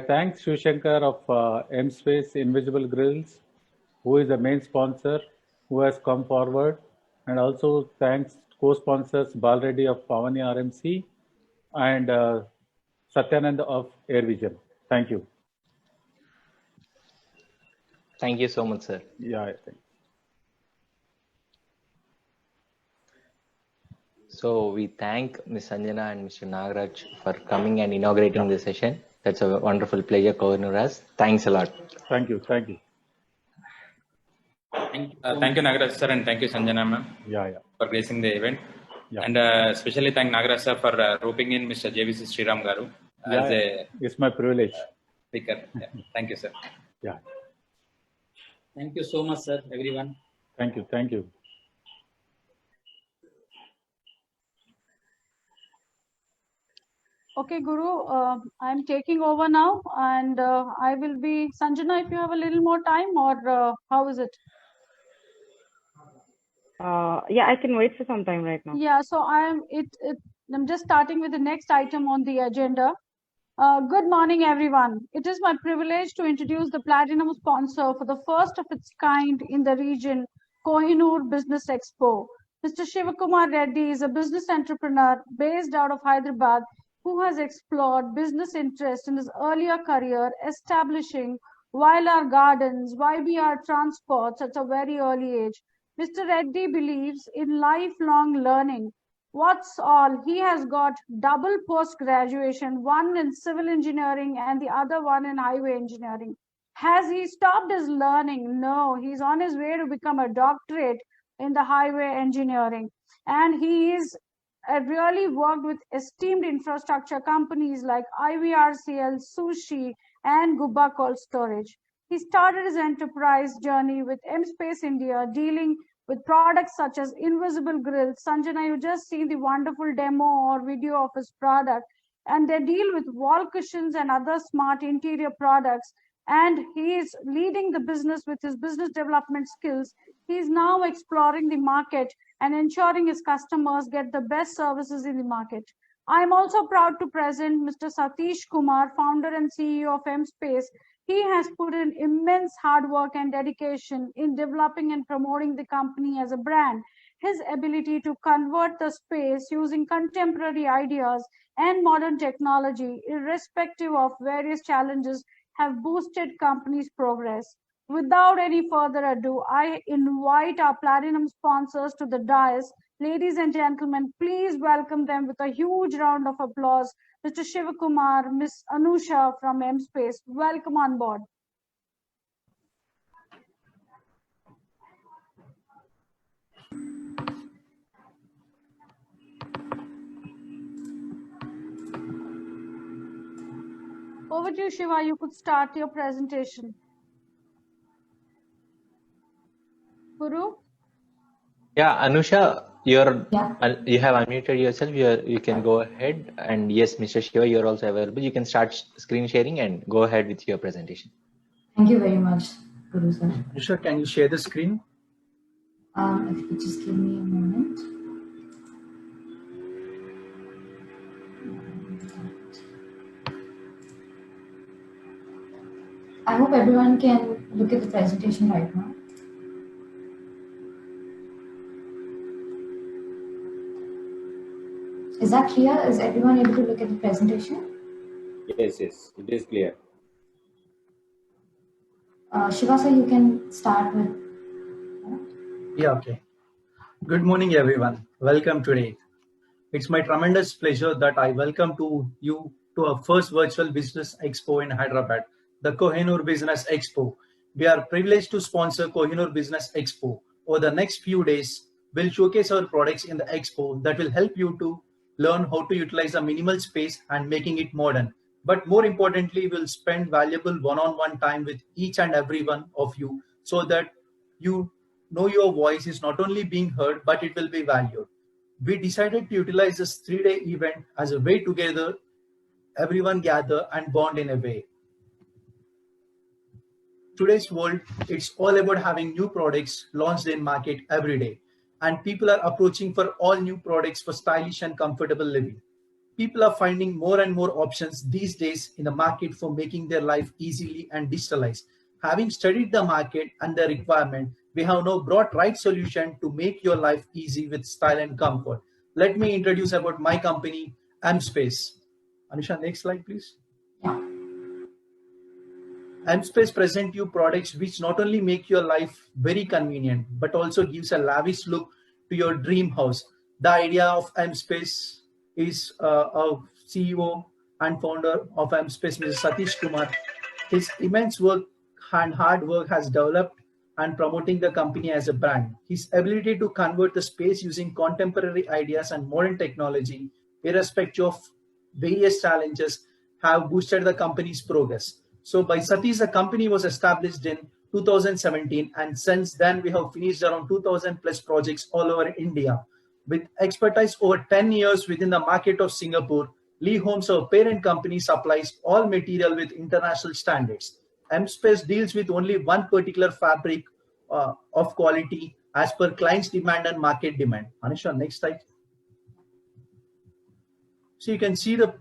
thank Shivshankar of M-Space Invisible Grills, who is the main sponsor, who has come forward, and also thanks co-sponsors Balreddy of Pavani RMC and Satyanand of AirVision. Thank you. Thank you so much, sir. Yeah, I think. So we thank Ms. Sanjana and Mr. Nagaraj for coming and inaugurating the session. That's a wonderful pleasure, Kohinoor has. Thanks a lot. Thank you. Thank you. Thank you, Nagaraj sir, and thank you, Sanjana ma'am, for gracing the event. Yeah. And especially thank Nagaraj sir for roping in Mr. JVC Sriram Garu as a it's my privilege. speaker. Thank you, sir. Yeah. Thank you so much, sir, everyone. Thank you. Thank you. Okay, Guru, I'm taking over now, and I will be Sanjana. If you have a little more time, or how is it? Yeah, I can wait for some time right now. Yeah, so I'm just starting with the next item on the agenda. Good morning, everyone. It is my privilege to introduce the platinum sponsor for the first of its kind in the region, Kohinoor Business Expo. Mr. Shivakumar Reddy is a business entrepreneur based out of Hyderabad who has explored business interest in his earlier career, establishing Wylar Gardens, YBR Transports at a very early age. Mr. Reddy believes in lifelong learning. What's all, he has got double post-graduation, one in civil engineering and the other one in highway engineering. Has he stopped his learning? No, he's on his way to become a doctorate in the highway engineering. And he is really worked with esteemed infrastructure companies like IVRCL, Sushi, and Gubba Cold Storage. He started his enterprise journey with M-Space India, dealing with products such as Invisible Grills. Sanjana, you just seen the wonderful demo or video of his product. And they deal with wall cushions and other smart interior products. And he is leading the business with his business development skills. He is now exploring the market and ensuring his customers get the best services in the market. I am also proud to present Mr. Satish Kumar, founder and CEO of M-Space. He has put in immense hard work and dedication in developing and promoting the company as a brand. His ability to convert the space using contemporary ideas and modern technology, irrespective of various challenges, have boosted company's progress. Without any further ado, I invite our platinum sponsors to the dais. Ladies and gentlemen, please welcome them with a huge round of applause. Mr. Shivakumar, Ms. Anusha from M-Space, welcome on board. Over to you, Shiva. You could start your presentation. Guru? Yeah, Anusha, you have unmuted yourself. You can go ahead. And yes, Mr. Shiva, you're also available. You can start screen sharing and go ahead with your presentation. Thank you very much, Guru sir. Anusha, can you share the screen? If you could just give me a moment. I hope everyone can look at the presentation right now. Is that clear? Is everyone able to look at the presentation? Yes, it is clear. Shiva sir, you can start with. Yeah, okay. Good morning, everyone. Welcome today. It's my tremendous pleasure that I welcome you to our first virtual business expo in Hyderabad, the Kohinoor Business Expo. We are privileged to sponsor Kohinoor Business Expo. Over the next few days, we'll showcase our products in the expo that will help you to learn how to utilize a minimal space and making it modern. But more importantly, we'll spend valuable one-on-one time with each and every one of you so that you know your voice is not only being heard, but it will be valued. We decided to utilize this 3-day event as a way together, everyone gather and bond in a way. Today's world, it's all about having new products launched in market every day. And people are approaching for all new products for stylish and comfortable living. People are finding more and more options these days in the market for making their life easily and digitalized. Having studied the market and the requirement, we have now brought right solution to make your life easy with style and comfort. Let me introduce about my company, MSpace. Anusha, next slide, please. Yeah. MSpace present you products which not only make your life very convenient, but also gives a lavish look to your dream house. The idea of MSpace is our CEO and founder of MSpace, Mr. Satish Kumar. His immense work and hard work has developed and promoting the company as a brand. His ability to convert the space using contemporary ideas and modern technology, irrespective of various challenges, have boosted the company's progress. So by Satish, the company was established in 2017, and since then we have finished around 2000 plus projects all over India. With expertise over 10 years within the market of Singapore, Lee Homes, our parent company, supplies all material with international standards. MSpace deals with only one particular fabric of quality as per client's demand and market demand. Anisha, next slide. So you can see the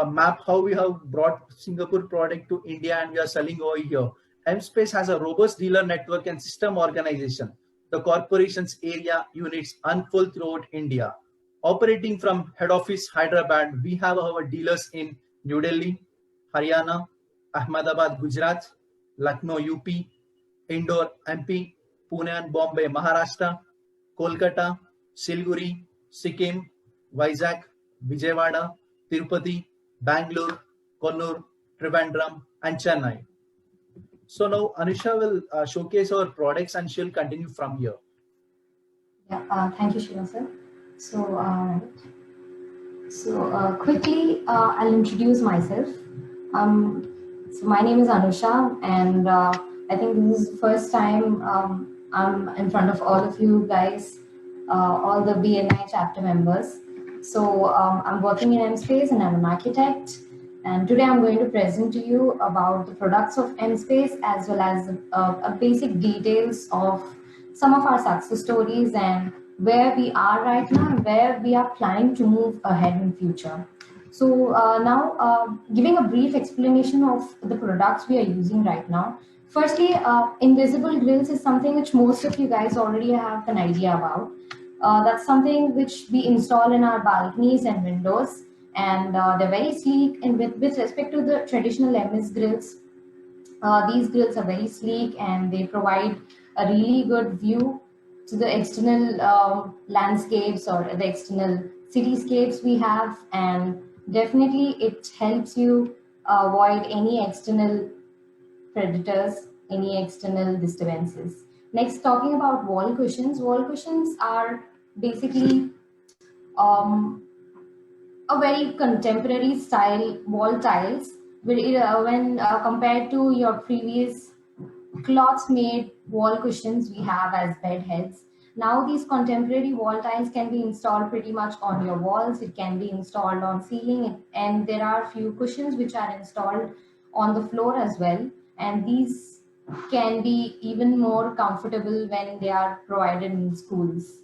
map how we have brought Singapore product to India and we are selling over here. MSpace has a robust dealer network and system organization. The corporation's area units unfold throughout India. Operating from head office Hyderabad, we have our dealers in New Delhi, Haryana, Ahmedabad, Gujarat, Lucknow, UP, Indore, MP, Pune and Bombay, Maharashtra, Kolkata, Siliguri, Sikkim, Vizag, Vijayawada, Tirupati, Bangalore, Kannur, Trivandrum, and Chennai. So now Anusha will showcase our products and she'll continue from here. Yeah, thank you, Shiva sir. Quickly, I'll introduce myself. So my name is Anusha, and I think this is the first time I'm in front of all of you guys, all the BNI chapter members. So I'm working in MSpace and I'm an architect. And today I'm going to present to you about the products of MSpace as well as basic details of some of our success stories and where we are right now and where we are planning to move ahead in future. So now giving a brief explanation of the products we are using right now. Firstly, invisible grills is something which most of you guys already have an idea about. That's something which we install in our balconies and windows, and they're very sleek. And with respect to the traditional MS grills, these grills are very sleek and they provide a really good view to the external landscapes or the external cityscapes we have, and definitely it helps you avoid any external predators, any external disturbances. Next, talking about wall cushions. Wall cushions are basically a very contemporary style wall tiles when compared to your previous cloth made wall cushions we have as bed heads. Now these contemporary wall tiles can be installed pretty much on your walls. It can be installed on ceiling, and there are few cushions which are installed on the floor as well. And these can be even more comfortable when they are provided in schools.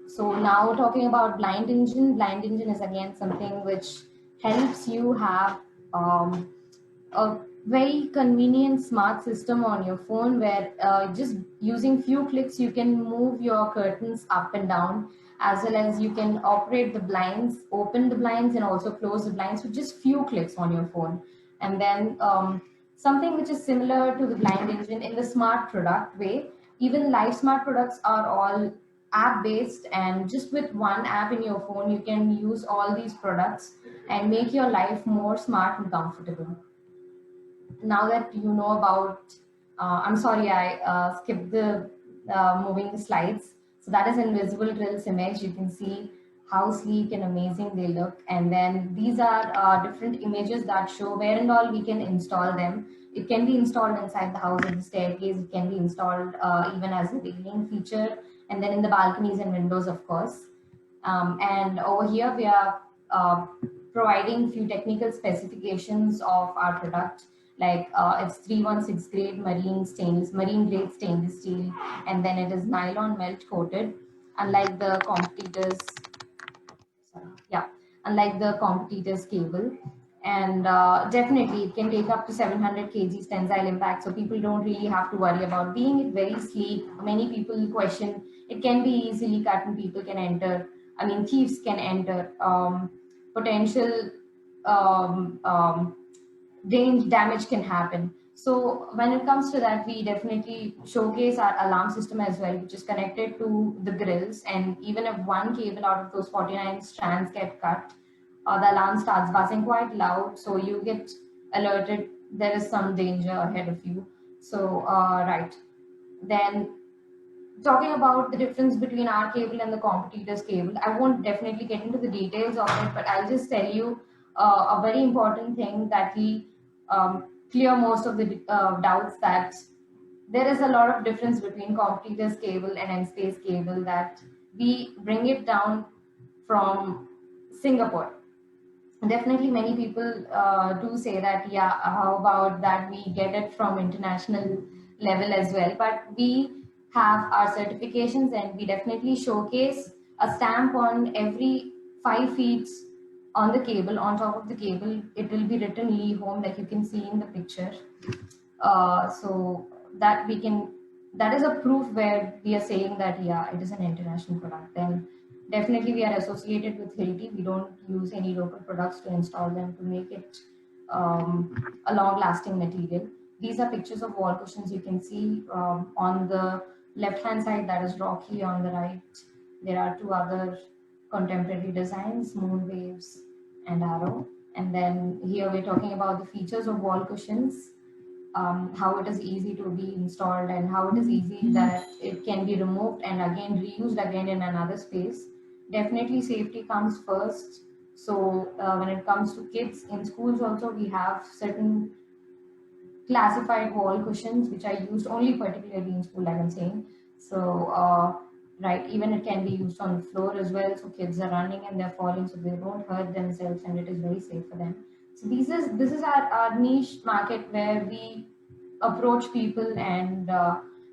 So now talking about Blind Engine. Blind Engine is again something which helps you have a very convenient smart system on your phone where just using few clicks you can move your curtains up and down, as well as you can operate the blinds, open the blinds and also close the blinds with just few clicks on your phone. And then something which is similar to the Blind Engine in the smart product way, even Live Smart products are all app based, and just with one app in your phone you can use all these products and make your life more smart and comfortable. Now that you know about, I'm sorry, I skipped the moving the slides. So that is invisible grills image. You can see how sleek and amazing they look. And then these are different images that show where and all we can install them. It can be installed inside the house at the staircase. It can be installed even as a railing feature. And then in the balconies and windows, of course. And over here, we are providing few technical specifications of our product. Like it's 316 grade marine grade stainless steel, and then it is nylon melt coated, unlike the competitors. unlike the competitor's cable. And definitely it can take up to 700 kgs tensile impact, so people don't really have to worry about being it very sleek. Many people question it can be easily cut and people can enter, I mean thieves can enter, potential damage can happen. So when it comes to that, we definitely showcase our alarm system as well, which is connected to the grills, and even if one cable out of those 49 strands get cut, the alarm starts buzzing quite loud, so you get alerted there is some danger ahead of you. So right, then talking about the difference between our cable and the competitor's cable, I won't definitely get into the details of it, but I'll just tell you a very important thing that will clear most of the doubts, that there is a lot of difference between competitor's cable and M-Space cable, that we bring it down from Singapore. Definitely many people do say that, yeah, how about that we get it from international level as well, but we have our certifications and we definitely showcase a stamp on every 5 feet on the cable. On top of the cable it will be written Lee Home, like you can see in the picture. So that we can, that is a proof where we are saying that yeah, it is an international product. Then definitely we are associated with Hilti. We don't use any local products to install them to make it a long lasting material. These are pictures of wall cushions. You can see on the left hand side, that is Rocky. On the right there are 2 other contemporary designs, Moon Waves and Arrow. And then here we're talking about the features of wall cushions, how it is easy to be installed and how it is easy that it can be removed and again reused again in another space. Definitely safety comes first. So when it comes to kids in schools also, we have certain classified wall cushions which are used only particularly in school, like I'm saying. So right, even it can be used on the floor as well, so kids are running and they're falling, so they don't hurt themselves and it is very safe for them. So this is our niche market where we approach people and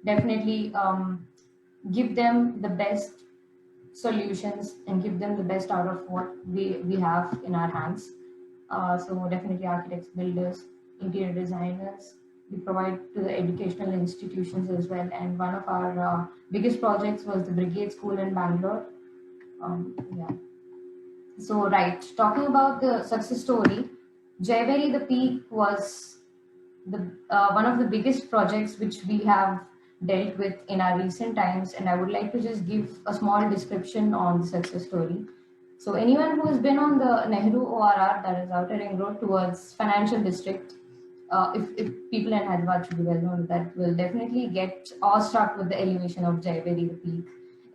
definitely give them the best solutions and give them the best out of what we have in our hands. So definitely architects, builders, interior designers, we provide to the educational institutions as well. And one of our biggest projects was the Brigade School in Bangalore. Yeah. So right, talking about the success story, Jaiberry the Peak was the one of the biggest projects which we have dealt with in our recent times, and I would like to just give a small description on the success story. So anyone who has been on the Nehru ORR, that is Outer Ring Road towards Financial District, if people in Hyderabad should be well known, that will definitely get awestruck with the elevation of Jaiberry the Peak.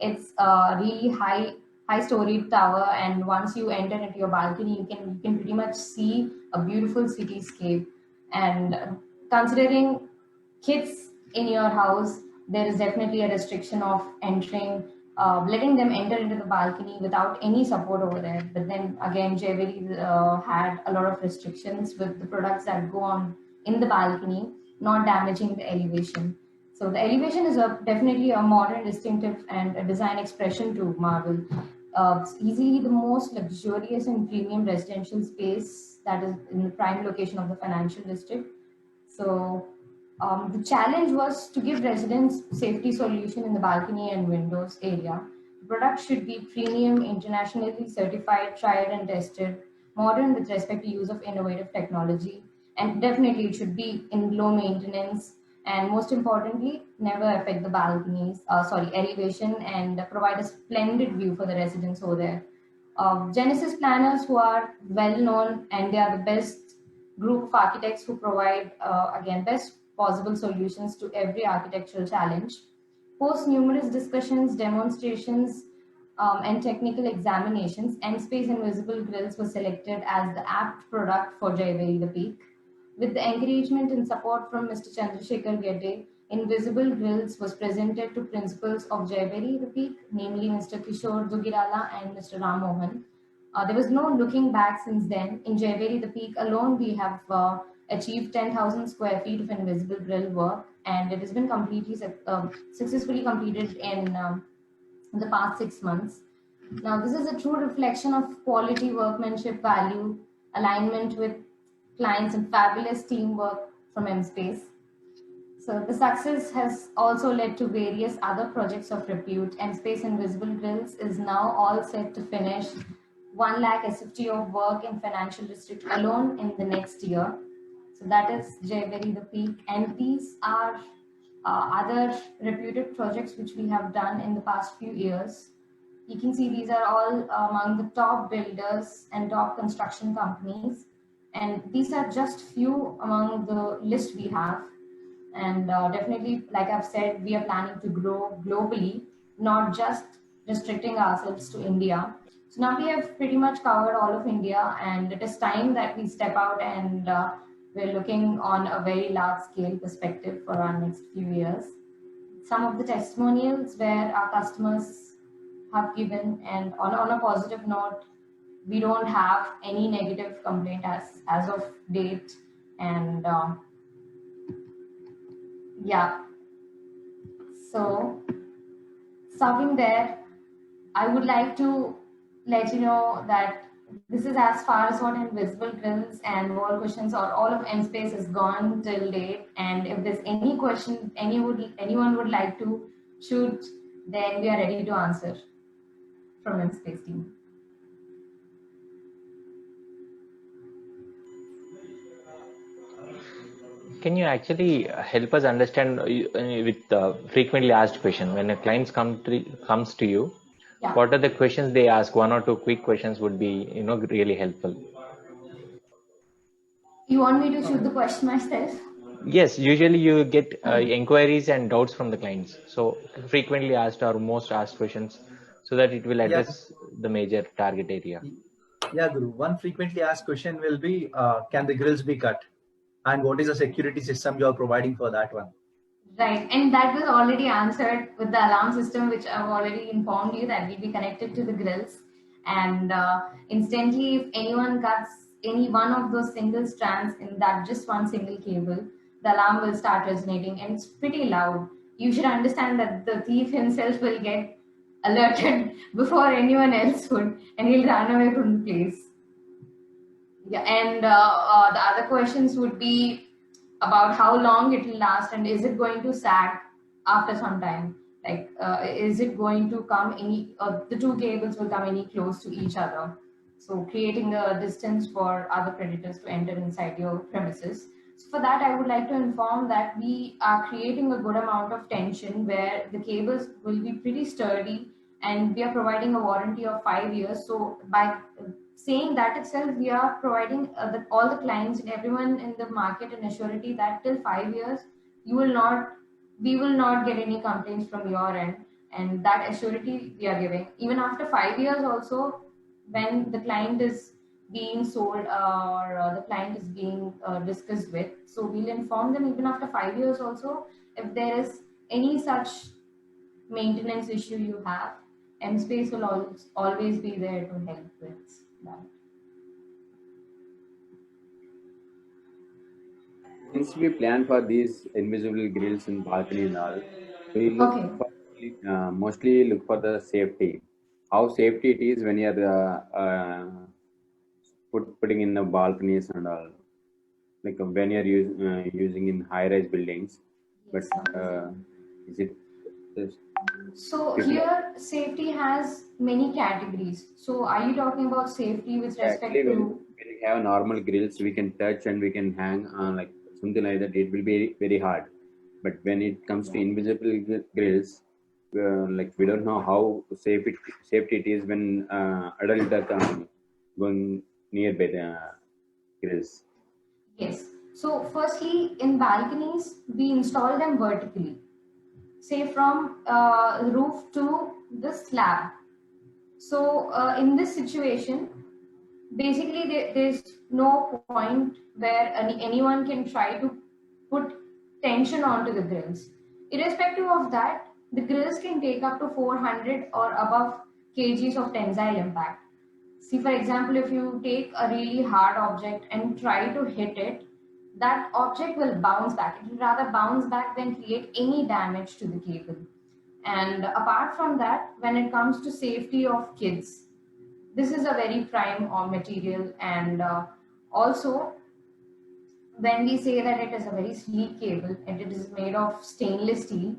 It's a really high storied tower, and once you enter into your balcony, you can pretty much see a beautiful cityscape. And considering kids in your house, there is definitely a restriction of entering, letting them enter into the balcony without any support over there. But then again, Jaiberry had a lot of restrictions with the products that go on in the balcony, not damaging the elevation. So the elevation is definitely a modern, distinctive, and a design expression to Marble. It's easily the most luxurious and premium residential space that is in the prime location of the financial district. So the challenge was to give residents safety solution in the balcony and windows area. The product should be premium, internationally certified, tried and tested, modern with respect to use of innovative technology, and definitely it should be in low maintenance, and most importantly, never affect the balconies, elevation, and provide a splendid view for the residents over there. Genesis planners, who are well known, and they are the best group of architects who provide, again, best possible solutions to every architectural challenge. Post numerous discussions, demonstrations, and technical examinations, M-Space Invisible Grills was selected as the apt product for Jaiberry the Peak. With the encouragement and support from Mr. Chandrasekhar Gedde, Invisible Grills was presented to principals of Jaiberry the Peak, namely Mr. Kishore Dugirala and Mr. Ram Mohan. There was no looking back since then. In Jaiberry the Peak alone, we have achieved 10,000 square feet of invisible grill work, and it has been completely successfully completed in the past 6 months. Now, this is a true reflection of quality workmanship, value, alignment with clients, and fabulous teamwork from MSpace. So the success has also led to various other projects of repute. MSpace Invisible Grills is now all set to finish 1 lakh SFT of work in financial district alone in the next year. So that is very the peak. And these are other reputed projects which we have done in the past few years. You can see these are all among the top builders and top construction companies. And these are just few among the list we have. And definitely, like I've said, we are planning to grow globally, not just restricting ourselves to India. So now we have pretty much covered all of India, and it is time that we step out and we're looking on a very large scale perspective for our next few years. Some of the testimonials where our customers have given, and on a positive note, we don't have any negative complaint as of date. And yeah, so stopping there, I would like to let you know that this is as far as what Invisible Grills and wall cushions or all of MSpace has gone till date. And if there's any question anyone would like to shoot, then we are ready to answer from MSpace team. Can you actually help us understand with frequently asked question when a client comes to you? Yeah. What are the questions they ask? 1 or 2 quick questions would be really helpful. You want me to shoot the question myself? Yes, usually you get inquiries and doubts from the clients. So frequently asked or most asked questions, so that it will address the major target area. Yeah, Guru. One frequently asked question will be, can the grills be cut? And what is the security system you are providing for that one? Right, and that was already answered with the alarm system, which I've already informed you that will be connected to the grills. And instantly, if anyone cuts any one of those single strands in that just one single cable, the alarm will start resonating, and it's pretty loud. You should understand that the thief himself will get alerted before anyone else would, and he'll run away from the place. Yeah, and the other questions would be about how long it will last, and is it going to sag after some time? Like, is it going to come the two cables will come any close to each other? So creating a distance for other predators to enter inside your premises. So for that, I would like to inform that we are creating a good amount of tension where the cables will be pretty sturdy, and we are providing a warranty of 5 years. So by saying that itself, we are providing all the clients and everyone in the market an assurity that till 5 years, we will not get any complaints from your end. And that assurity we are giving. Even after 5 years also, when the client is being sold or the client is being discussed with, so we'll inform them even after 5 years also, if there is any such maintenance issue you have, MSpace will always be there to help with that. Since we plan for these invisible grills in balcony and all, we look for, mostly look for the safety. How safety it is when you are putting in the balconies and all, like when you are using in high-rise buildings. But is it? So here, safety has many categories. So are you talking about safety with respect to? When we have normal grills, we can touch and we can hang like something like that. It will be very hard. But when it comes to invisible grills, like we don't know how safety it is when adults are going nearby the grills. Yes. So firstly, in balconies, we install them vertically, say from roof to the slab. So in this situation, basically there's no point where anyone can try to put tension onto the grills. Irrespective of that, the grills can take up to 400 or above kgs of tensile impact. See, for example, if you take a really hard object and try to hit it, that object will bounce back. It will rather bounce back than create any damage to the cable. And apart from that, when it comes to safety of kids, this is a very prime material. And also, when we say that it is a very sleek cable and it is made of stainless steel,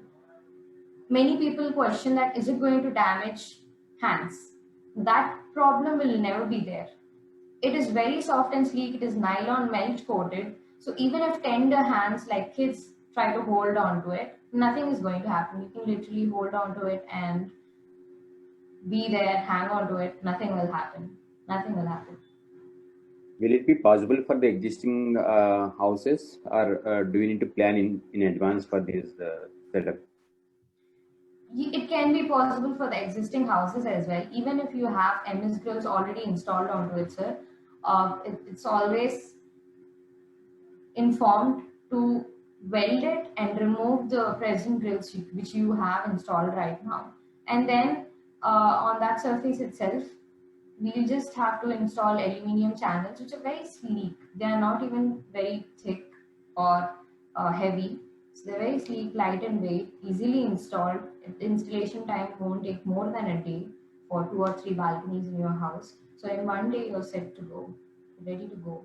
many people question that is it going to damage hands? That problem will never be there. It is very soft and sleek. It is nylon melt coated. So even if tender hands like kids try to hold on to it, nothing is going to happen. You can literally hold on to it and be there, hang on to it. Nothing will happen. Nothing will happen. Will it be possible for the existing houses, or do we need to plan in advance for this setup? It can be possible for the existing houses as well. Even if you have MS grills already installed onto it, sir, it's always informed to weld it and remove the present grills which you have installed right now. And then on that surface itself, we'll just have to install aluminium channels, which are very sleek. They are not even very thick or heavy. So they're very sleek, light and weight, easily installed. Installation time won't take more than a day for 2 or 3 balconies in your house. So in one day, you're set to go, ready to go.